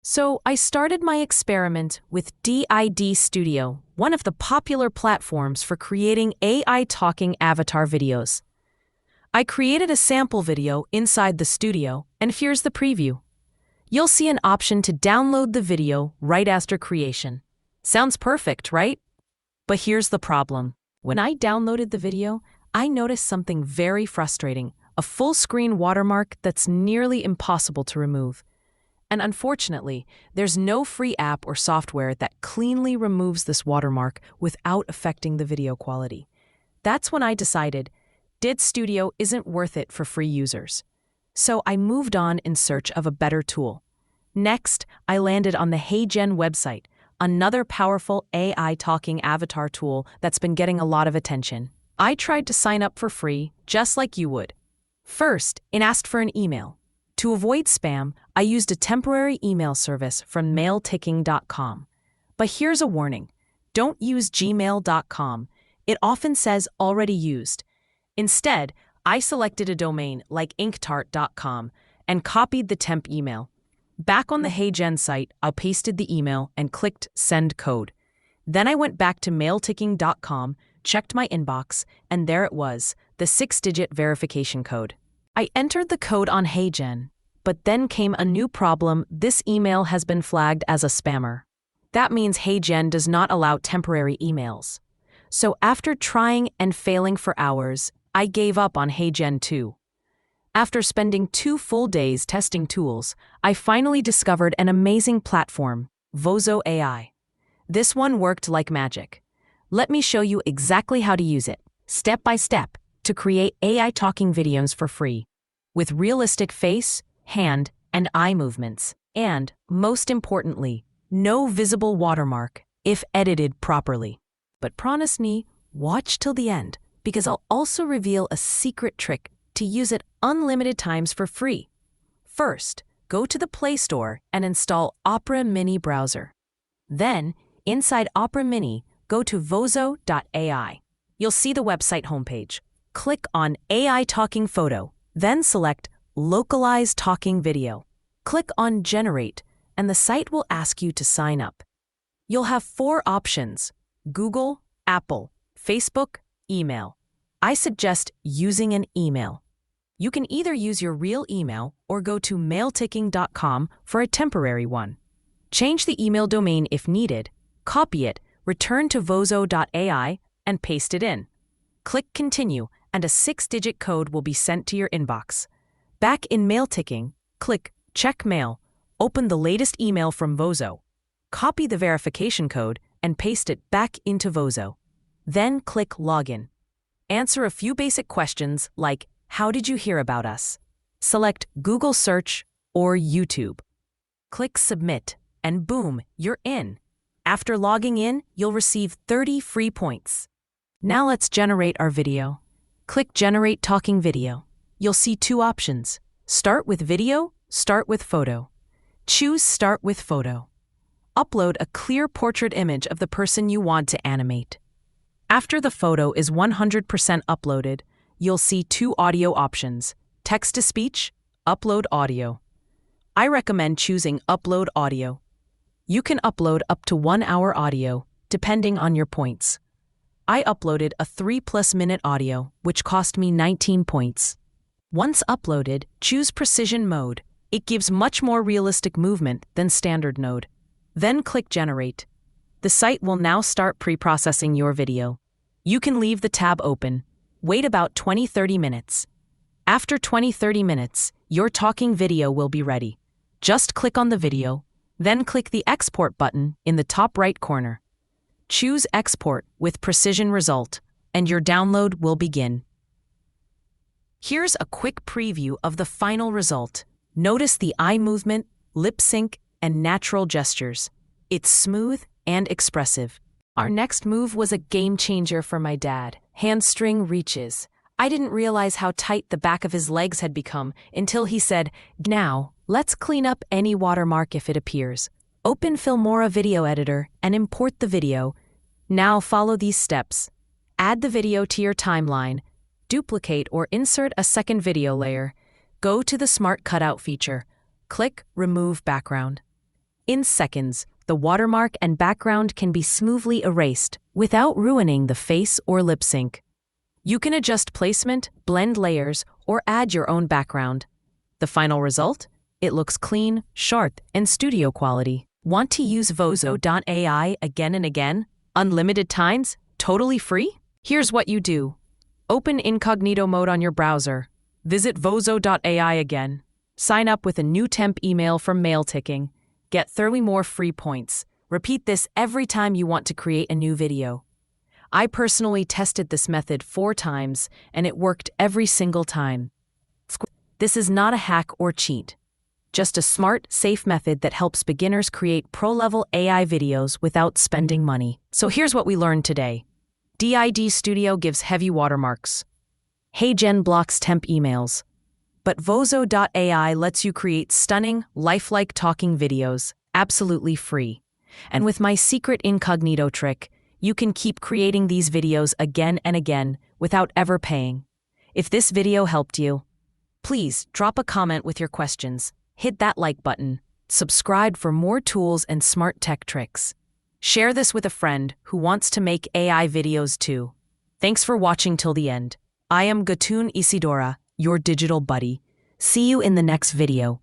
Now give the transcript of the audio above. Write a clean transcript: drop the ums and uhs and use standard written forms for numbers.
So I started my experiment with DID Studio, one of the popular platforms for creating AI talking avatar videos. I created a sample video inside the studio, and here's the preview. You'll see an option to download the video right after creation. Sounds perfect, right? But here's the problem. When I downloaded the video, I noticed something very frustrating, a full-screen watermark that's nearly impossible to remove. And unfortunately, there's no free app or software that cleanly removes this watermark without affecting the video quality. That's when I decided DID Studio isn't worth it for free users. So I moved on in search of a better tool. Next, I landed on the HeyGen website, another powerful AI talking avatar tool that's been getting a lot of attention. I tried to sign up for free, just like you would. First, it asked for an email. To avoid spam, I used a temporary email service from mailticking.com. But here's a warning. Don't use gmail.com. It often says already used. Instead, I selected a domain like inktart.com and copied the temp email. Back on the HeyGen site, I pasted the email and clicked Send Code. Then I went back to mailticking.com, checked my inbox, and there it was, the 6-digit verification code. I entered the code on HeyGen, but then came a new problem. This email has been flagged as a spammer. That means HeyGen does not allow temporary emails. So after trying and failing for hours, I gave up on HeyGen too. After spending 2 full days testing tools, I finally discovered an amazing platform, Vozo.ai. This one worked like magic. Let me show you exactly how to use it, step by step, to create AI talking videos for free, with realistic face, hand, and eye movements, and, most importantly, no visible watermark if edited properly. But promise me, watch till the end, because I'll also reveal a secret trick to use it unlimited times for free. First, go to the Play Store and install Opera Mini browser. Then, inside Opera Mini, go to Vozo.ai. You'll see the website homepage. Click on AI Talking Photo, then select Localize Talking Video. Click on Generate, and the site will ask you to sign up. You'll have 4 options: Google, Apple, Facebook, email. I suggest using an email. You can either use your real email or go to mailticking.com for a temporary one. Change the email domain if needed, copy it, return to Vozo.ai, and paste it in. Click Continue, and a 6-digit code will be sent to your inbox. Back in Mailticking, click Check Mail, open the latest email from Vozo. Copy the verification code and paste it back into Vozo. Then click Login. Answer a few basic questions like, how did you hear about us? Select Google Search or YouTube. Click Submit, and boom, you're in. After logging in, you'll receive 30 free points. Now let's generate our video. Click Generate Talking Video. You'll see 2 options. Start with video, start with photo. Choose Start with Photo. Upload a clear portrait image of the person you want to animate. After the photo is 100% uploaded, you'll see 2 audio options: text-to-speech, upload audio. I recommend choosing upload audio. You can upload up to 1 hour audio, depending on your points. I uploaded a 3+ minute audio, which cost me 19 points. Once uploaded, choose Precision Mode. It gives much more realistic movement than Standard Mode. Then click Generate. The site will now start pre-processing your video. You can leave the tab open. Wait about 20-30 minutes. After 20-30 minutes, your talking video will be ready. Just click on the video, then click the Export button in the top right corner. Choose Export with Precision Result, and your download will begin. Here's a quick preview of the final result. Notice the eye movement, lip sync, and natural gestures. It's smooth and expressive. Our next move was a game changer for my dad. Hamstring reaches. I didn't realize how tight the back of his legs had become until he said, "Now, let's clean up any watermark if it appears. Open Filmora Video Editor and import the video. Now follow these steps. Add the video to your timeline. Duplicate or insert a second video layer. Go to the Smart Cutout feature. Click Remove Background. In seconds, the watermark and background can be smoothly erased without ruining the face or lip sync. You can adjust placement, blend layers, or add your own background. The final result? It looks clean, sharp, and studio quality. Want to use Vozo.ai again and again? Unlimited times? Totally free? Here's what you do. Open incognito mode on your browser. Visit Vozo.ai again. Sign up with a new temp email from MailTicking. Get 30 more free points. Repeat this every time you want to create a new video. I personally tested this method 4 times, and it worked every single time. This is not a hack or cheat. Just a smart, safe method that helps beginners create pro-level AI videos without spending money. So here's what we learned today. DID Studio gives heavy watermarks. HeyGen blocks temp emails. But Vozo.ai lets you create stunning, lifelike talking videos, absolutely free. And with my secret incognito trick, you can keep creating these videos again and again without ever paying. If this video helped you, please drop a comment with your questions, hit that like button, subscribe for more tools and smart tech tricks. Share this with a friend who wants to make AI videos too. Thanks for watching till the end. I am Gatun Isidora, your digital buddy. See you in the next video.